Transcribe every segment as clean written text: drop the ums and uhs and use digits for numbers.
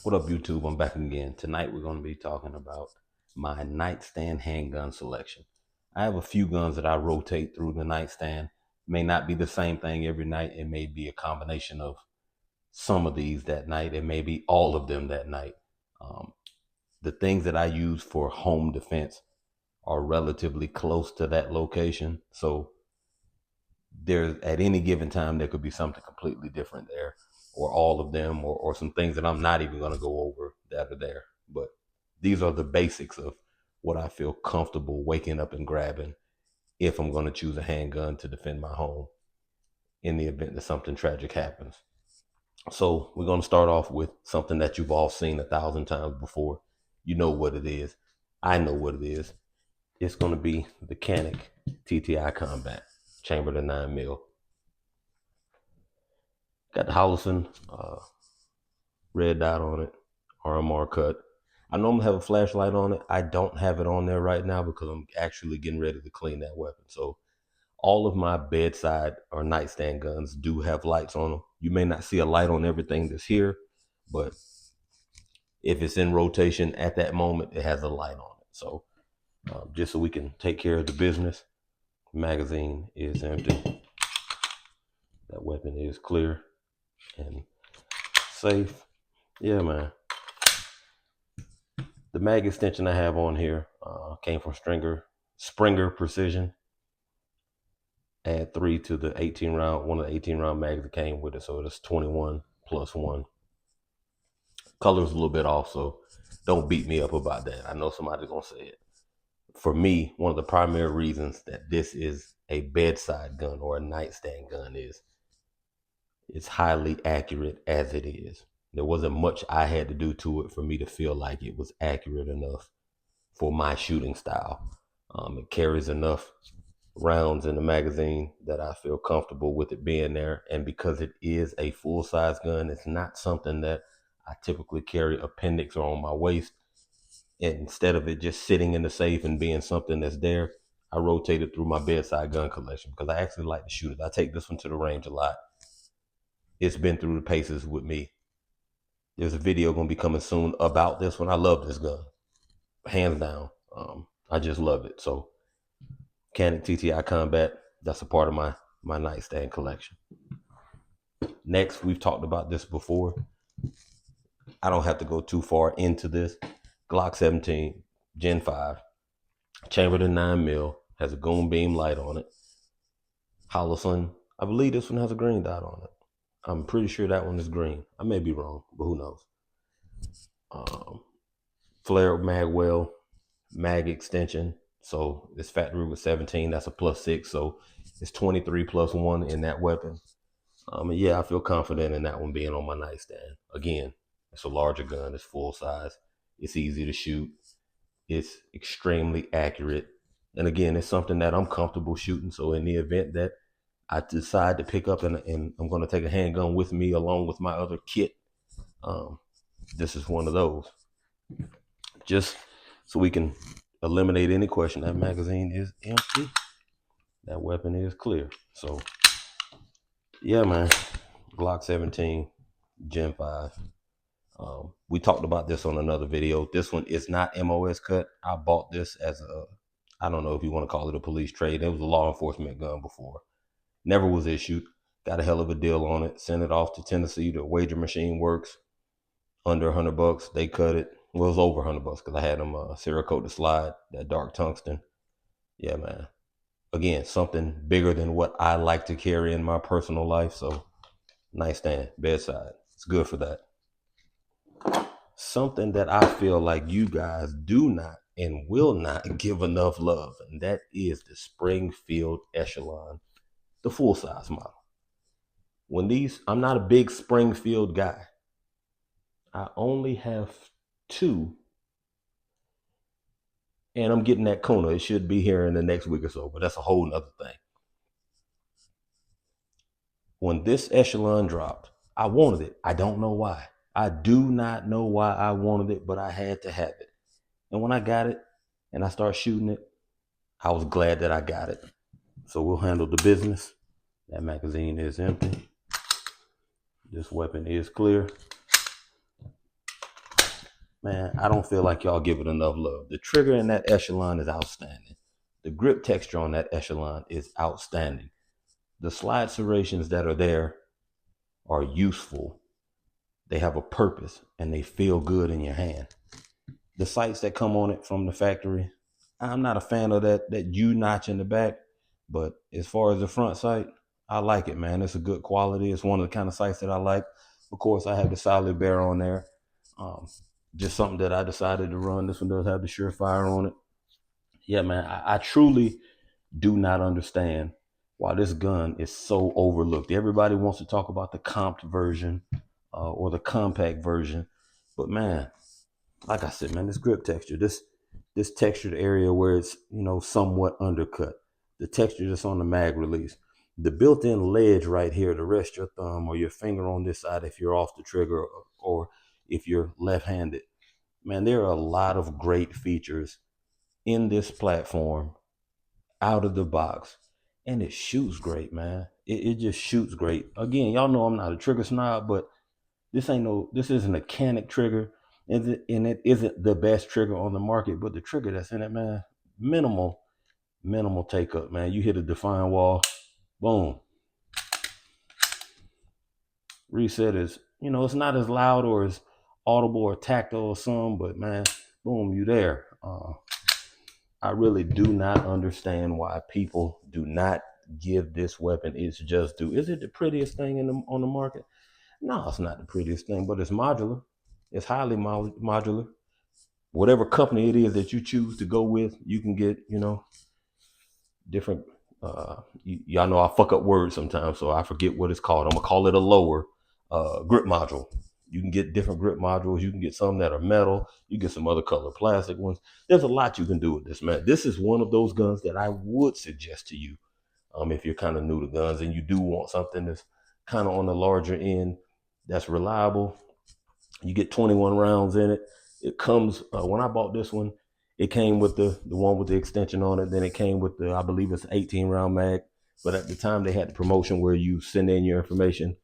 What up, YouTube? I'm back again. Tonight we're going to be talking about my nightstand handgun selection. I have a few guns that I rotate through the nightstand. May not be the same thing every night. It may be a combination of some of these that night. It may be all of them that night. The things that I use for home defense are relatively close to that location. So there's at any given time, there could be something completely different there, or all of them, or some things that I'm not even going to go over that are there. But these are the basics of what I feel comfortable waking up and grabbing if I'm going to choose a handgun to defend my home in the event that something tragic happens. So we're going to start off with something that you've all seen 1,000 times before. You know what it is. I know what it is. It's going to be the Canik TTI Combat, chambered in 9mm. Got the Holosun red dot on it, RMR cut. I normally have a flashlight on it. I don't have it on there right now because I'm actually getting ready to clean that weapon. So all of my bedside or nightstand guns do have lights on them. You may not see a light on everything that's here, but if it's in rotation at that moment, it has a light on it. So just so we can take care of the business, the magazine is empty. That weapon is clear and safe. Yeah, man. The mag extension I have on here came from Springer Precision. Add 3 to the 18 round, one of the 18 round mags that came with it. So it's 21 plus 1. Color's a little bit off, so don't beat me up about that. I know somebody's gonna say it. For me, one of the primary reasons that this is a bedside gun or a nightstand gun is it's highly accurate as it is. There wasn't much I had to do to it for me to feel like it was accurate enough for my shooting style. It carries enough rounds in the magazine that I feel comfortable with it being there. And because it is a full-size gun, it's not something that I typically carry appendix or on my waist. And instead of it just sitting in the safe and being something that's there, I rotate it through my bedside gun collection because I actually like to shoot it. I take this one to the range a lot. It's been through the paces with me. There's a video going to be coming soon about this one. I love this gun, hands down. I just love it. So Canik TTI Combat, that's a part of my nightstand collection. Next, we've talked about this before. I don't have to go too far into this. Glock 17, Gen 5, chambered in 9mm, has a goon beam light on it. Holosun, I believe this one has a green dot on it. I'm pretty sure that one is green. I may be wrong, but who knows. Flare magwell, mag extension. So it's factory with 17. That's a +6. So it's 23 plus 1 in that weapon. Yeah, I feel confident in that one being on my nightstand. Again, it's a larger gun. It's full size. It's easy to shoot. It's extremely accurate. And again, it's something that I'm comfortable shooting. So in the event that I decide to pick up and I'm going to take a handgun with me along with my other kit, this is one of those. Just so we can eliminate any question, that magazine is empty. That weapon is clear. So yeah, man, Glock 17, Gen 5. We talked about this on another video. This one is not MOS cut. I bought this as I don't know if you want to call it a police trade. It was a law enforcement gun before. Never was issued. Got a hell of a deal on it. Sent it off to Tennessee. The wager machine works. Under $100. They cut it. Well, it was over $100 because I had them Cerakote the slide, that dark tungsten. Yeah, man. Again, something bigger than what I like to carry in my personal life. So nightstand, bedside. It's good for that. Something that I feel like you guys do not and will not give enough love, and that is the Springfield Echelon, the full-size model. I'm not a big Springfield guy. I only have 2, and I'm getting that Kona. It should be here in the next week or so, but that's a whole nother thing. When this Echelon dropped, I wanted it. I don't know why. I do not know why I wanted it, but I had to have it. And when I got it and I started shooting it, I was glad that I got it. So we'll handle the business. That magazine is empty. This weapon is clear. Man, I don't feel like y'all give it enough love. The trigger in that Echelon is outstanding. The grip texture on that Echelon is outstanding. The slide serrations that are there are useful. They have a purpose and they feel good in your hand. The sights that come on it from the factory, I'm not a fan of that U notch in the back, but as far as the front sight, I like it, man. It's a good quality. It's one of the kind of sights that I like. Of course, I have the solid bear on there. Um, just something that I decided to run. This one does have the Surefire on it. Yeah, man, I truly do not understand why this gun is so overlooked. Everybody wants to talk about the comped version or the compact version, but man, like I said, man, this grip texture, this textured area where it's somewhat undercut, the texture that's on the mag release, the built-in ledge right here to rest your thumb or your finger on this side if you're off the trigger or if you're left-handed. Man, there are a lot of great features in this platform out of the box, and it shoots great, man. It just shoots great. Again, y'all know I'm not a trigger snob, but this isn't a Canik trigger, and it isn't the best trigger on the market, but the trigger that's in it, man, minimal take up, man. You hit a define wall, boom. Reset is, it's not as loud or as audible or tactile as some, but man, boom, you there. I really do not understand why people do not give this weapon its just due. Is it the prettiest thing on the market? No, it's not the prettiest thing, but it's modular. It's highly modular. Whatever company it is that you choose to go with, you can get, different. Y'all know I fuck up words sometimes, so I forget what it's called. I'm gonna call it a lower grip module. You can get different grip modules. You can get some that are metal. You get some other color plastic ones. There's a lot you can do with this, man. This is one of those guns that I would suggest to you if you're kind of new to guns and you do want something that's kind of on the larger end, that's reliable. You get 21 rounds in it. It comes, when I bought this one, it came with the one with the extension on it. Then it came with I believe it's 18 round mag. But at the time they had the promotion where you send in your information.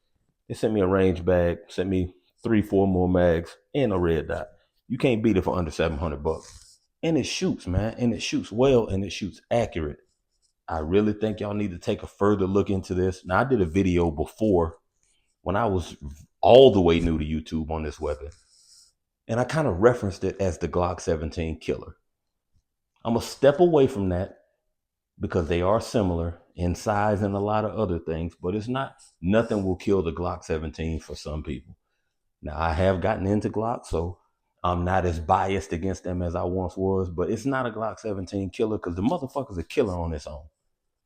They sent me a range bag, sent me 3-4 more mags and a red dot. You can't beat it for under $700. And it shoots, man. And it shoots well and it shoots accurate. I really think y'all need to take a further look into this. Now, I did a video before when I was all the way new to YouTube on this weapon, and I kind of referenced it as the Glock 17 killer. I'm going to step away from that because they are similar in size and a lot of other things, but it's not, nothing will kill the Glock 17 for some people. Now, I have gotten into Glock, so I'm not as biased against them as I once was, but it's not a Glock 17 killer because the motherfucker's a killer on its own.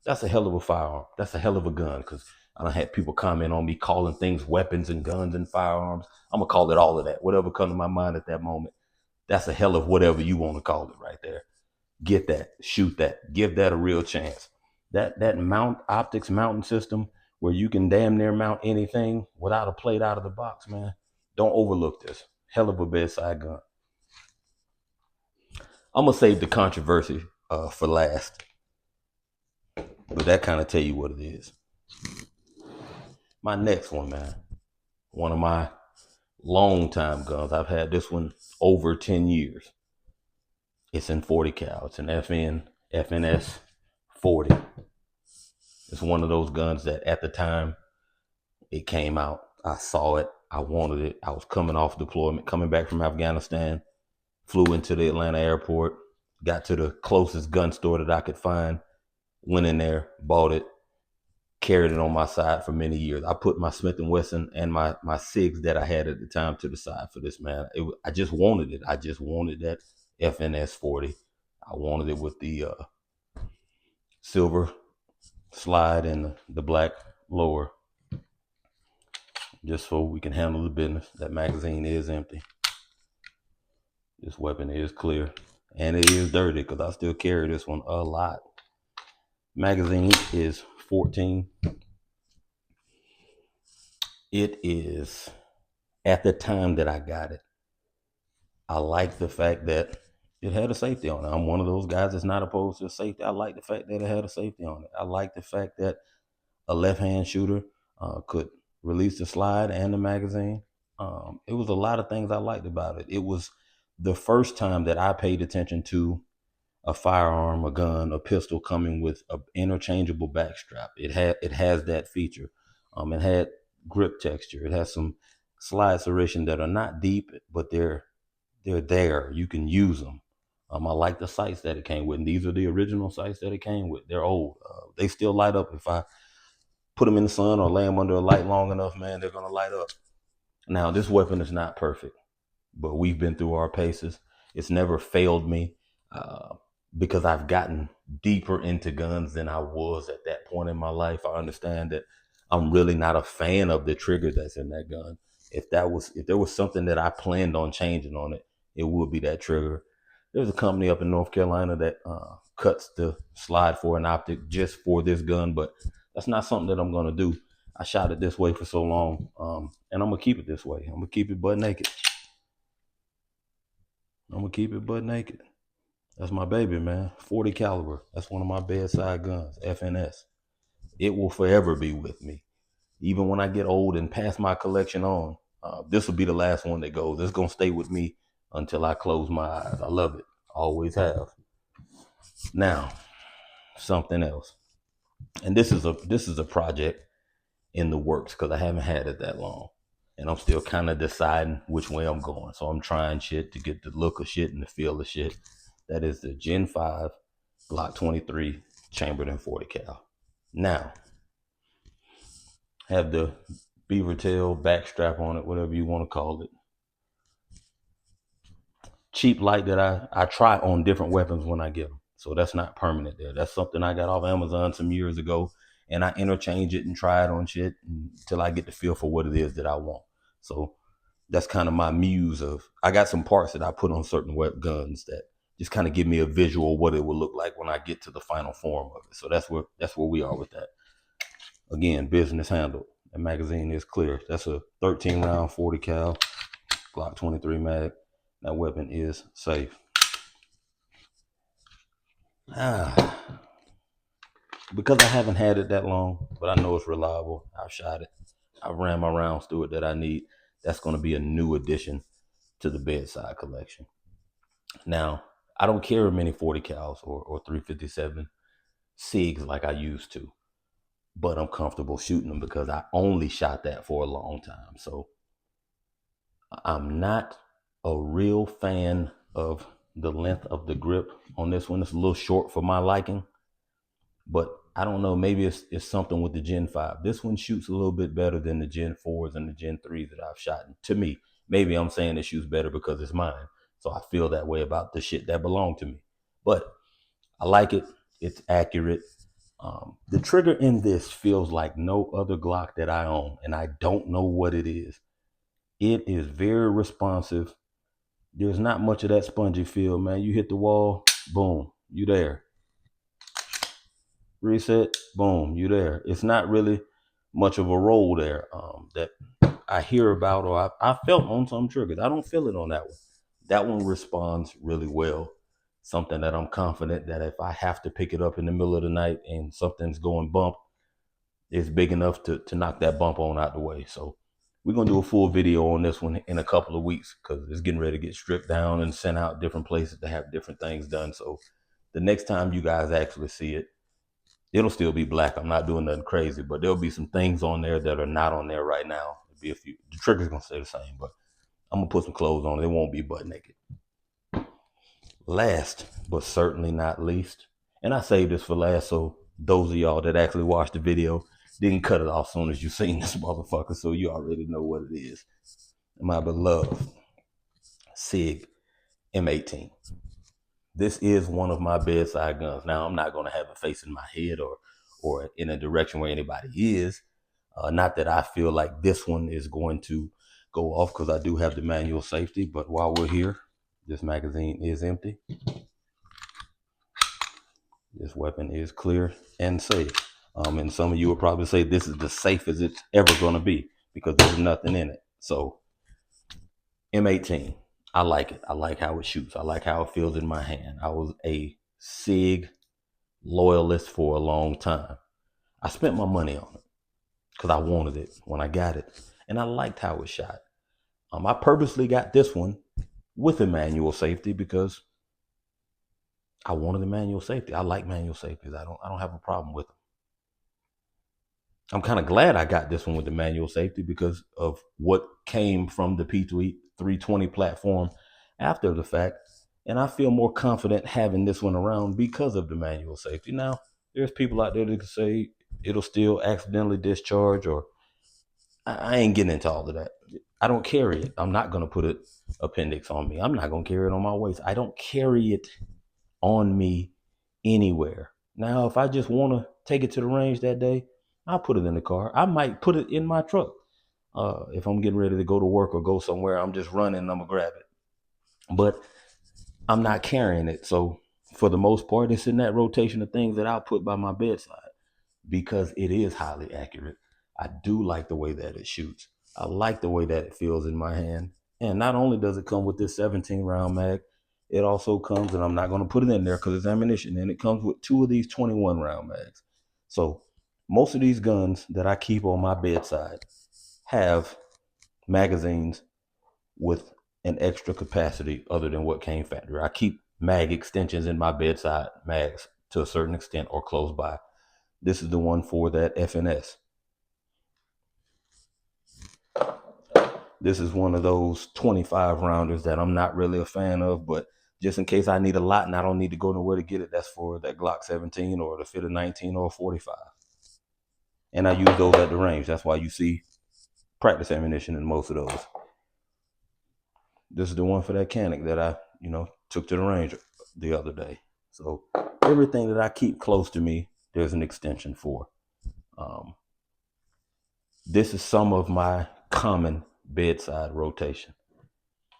That's a hell of a firearm. That's a hell of a gun, because I don't have people comment on me calling things weapons and guns and firearms. I'm going to call it all of that, whatever comes to my mind at that moment. That's a hell of whatever you want to call it right there. Get that, shoot that, give that a real chance. That mount optics mounting system where you can damn near mount anything without a plate out of the box, man. Don't overlook this. Hell of a bedside gun. I'm going to save the controversy for last. But that kind of tell you what it is. My next one, man. One of my long time guns. I've had this one over 10 years. It's in 40 cal. It's an FNS 40. It's one of those guns that at the time it came out, I saw it. I wanted it. I was coming off deployment, coming back from Afghanistan, flew into the Atlanta airport, got to the closest gun store that I could find, went in there, bought it, carried it on my side for many years. I put my Smith & Wesson and my SIGs that I had at the time to the side for this, man. I just wanted it. I just wanted that FNS 40. I wanted it with the silver slide and the black lower, just so we can handle the business. That magazine is empty. This weapon is clear. And it is dirty because I still carry this one a lot. Magazine is 14. It is, at the time that I got it, I like the fact that it had a safety on it. I'm one of those guys that's not opposed to a safety. I like the fact that it had a safety on it. I like the fact that a left-hand shooter could release the slide and the magazine. It was a lot of things I liked about it. It was the first time that I paid attention to a firearm, a gun, a pistol coming with an interchangeable backstrap. It has that feature. It had grip texture. It has some slide serration that are not deep, but they're there. You can use them. I like the sights that it came with. And these are the original sights that it came with. They're old. They still light up if I put them in the sun or lay them under a light long enough, man, they're gonna light up. Now, this weapon is not perfect, but we've been through our paces. It's never failed me uh, because I've gotten deeper into guns than I was at that point in my life. I understand that I'm really not a fan of the trigger that's in that gun. If there was something that I planned on changing on it, it would be that trigger. There's a company up in North Carolina that cuts the slide for an optic just for this gun, but that's not something that I'm gonna do. I shot it this way for so long, and I'm gonna keep it this way. I'm gonna keep it butt naked. I'm gonna keep it butt naked. That's my baby, man. 40 caliber. That's one of my bedside guns. FNS. It will forever be with me, even when I get old and pass my collection on. This will be the last one that goes. It's gonna stay with me until I close my eyes. I love it. Always have. Now, something else, and this is a project in the works because I haven't had it that long, and I'm still kind of deciding which way I'm going. So I'm trying shit to get the look of shit and the feel of shit. That is the Gen 5 Glock 23 chambered in 40 cal. Now, have the beaver tail backstrap on it, whatever you want to call it. Cheap light that I try on different weapons when I get them. So that's not permanent there. That's something I got off Amazon some years ago, and I interchange it and try it on shit until I get the feel for what it is that I want. So that's kind of my muse of, I got some parts that I put on certain guns that just kind of give me a visual of what it will look like when I get to the final form of it. So that's where we are with that. Again, business handled. The magazine is clear. That's a 13 round 40 cal Glock 23 mag. That weapon is safe. Because I haven't had it that long, but I know it's reliable. I've shot it. I've ran my rounds through it that I need. That's going to be a new addition to the bedside collection. Now, I don't carry many 40 cals or 357 SIGs like I used to, but I'm comfortable shooting them because I only shot that for a long time. So I'm not a real fan of the length of the grip on this one. It's a little short for my liking, but I don't know, maybe it's something with the Gen 5. This one shoots a little bit better than the Gen 4s and the Gen 3s that I've shot. To me, maybe I'm saying it shoots better because it's mine. So I feel that way about the shit that belonged to me. But I like it. It's accurate. The trigger in this feels like no other Glock that I own, and I don't know what it is. It is very responsive. There's not much of that spongy feel, man. You hit the wall, boom, you there. Reset, boom, you there. It's not really much of a roll there that I hear about or I felt on some triggers. I don't feel it on that one. That one responds really well. Something that I'm confident that if I have to pick it up in the middle of the night and something's going bump, it's big enough to knock that bump on out the way. So we're going to do a full video on this one in a couple of weeks because it's getting ready to get stripped down and sent out different places to have different things done. So the next time you guys actually see it, it'll still be black. I'm not doing nothing crazy, but there'll be some things on there that are not on there right now. There'll be a few. The trigger's going to stay the same, but I'm going to put some clothes on it. It won't be butt naked. Last, but certainly not least, and I saved this for last so those of y'all that actually watched the video didn't cut it off as soon as you seen this motherfucker, so you already know what it is. My beloved Sig M18. This is one of my bedside guns. Now, I'm not going to have it facing my head or in a direction where anybody is. Not that I feel like this one is going to go off because I do have the manual safety, but while we're here, this magazine is empty. This weapon is clear and safe. And some of you will probably say this is the safest it's ever going to be because there's nothing in it. So M18, I like it. I like how it shoots. I like how it feels in my hand. I was a SIG loyalist for a long time. I spent my money on it because I wanted it when I got it. And I liked how it shot. I purposely got this one with a manual safety because I wanted a manual safety. I like manual safeties. I don't have a problem with them. I'm kind of glad I got this one with the manual safety because of what came from the P320 platform after the fact. And I feel more confident having this one around because of the manual safety. Now, there's people out there that can say it'll still accidentally discharge, or I ain't getting into all of that. I don't carry it. I'm not going to put an appendix on me. I'm not going to carry it on my waist. I don't carry it on me anywhere. Now, if I just want to take it to the range that day, I'll put it in the car. I might put it in my truck. If I'm getting ready to go to work or go somewhere, I'm just running and I'm going to grab it. But I'm not carrying it. So for the most part, it's in that rotation of things that I'll put by my bedside because it is highly accurate. I do like the way that it shoots. I like the way that it feels in my hand. And not only does it come with this 17 round mag, it also comes, and I'm not going to put it in there because it's ammunition, and it comes with 2 of these 21 round mags. So most of these guns that I keep on my bedside have magazines with an extra capacity other than what came factory. I keep mag extensions in my bedside mags to a certain extent or close by. This is the one for that FNS. This is one of those 25 rounders that I'm not really a fan of, but just in case I need a lot and I don't need to go nowhere to get it, that's for that Glock 17 or the fit of 19 or 45. And I use those at the range. That's why you see practice ammunition in most of those. This is the one for that Canik that I, took to the range the other day. So everything that I keep close to me, there's an extension for. This is some of my common bedside rotation.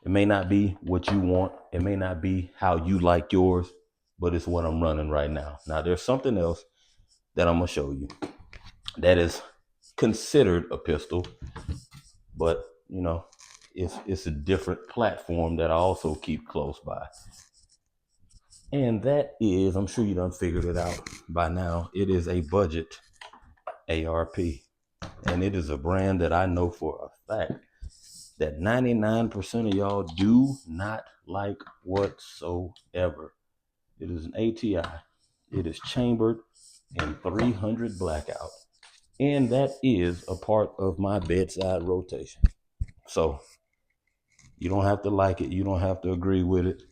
It may not be what you want. It may not be how you like yours, but it's what I'm running right now. Now, there's something else that I'm going to show you that is considered a pistol, but, it's a different platform that I also keep close by. And that is, I'm sure you done figured it out by now, it is a budget ARP. And it is a brand that I know for a fact that 99% of y'all do not like whatsoever. It is an ATI. It is chambered in 300 blackout. And that is a part of my bedside rotation. So you don't have to like it. You don't have to agree with it.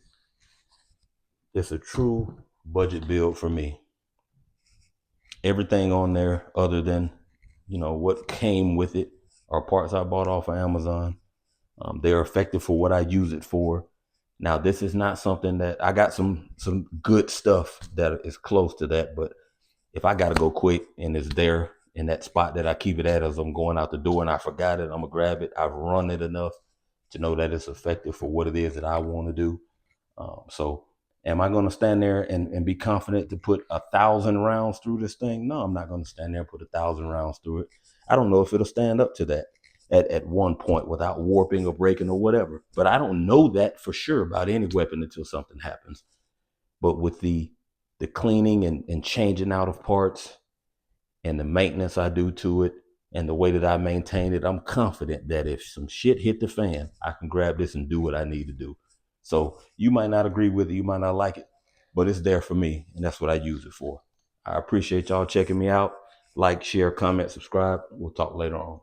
It's a true budget build for me. Everything on there other than, what came with it are parts I bought off of Amazon. They're effective for what I use it for. Now, this is not something that I got some good stuff that is close to that, but if I got to go quick and it's there in that spot that I keep it at as I'm going out the door and I forgot it, I'm gonna grab it. I've run it enough to know that it's effective for what it is that I want to do. So am I going to stand there and be confident to put 1,000 rounds through this thing? No, I'm not going to stand there and put 1,000 rounds through it. I don't know if it'll stand up to that at one point without warping or breaking or whatever. But I don't know that for sure about any weapon until something happens. But with the cleaning and changing out of parts and the maintenance I do to it and the way that I maintain it, I'm confident that if some shit hit the fan, I can grab this and do what I need to do. So you might not agree with it, you might not like it, but it's there for me, and that's what I use it for. I appreciate y'all checking me out. Like, share, comment, subscribe. We'll talk later on.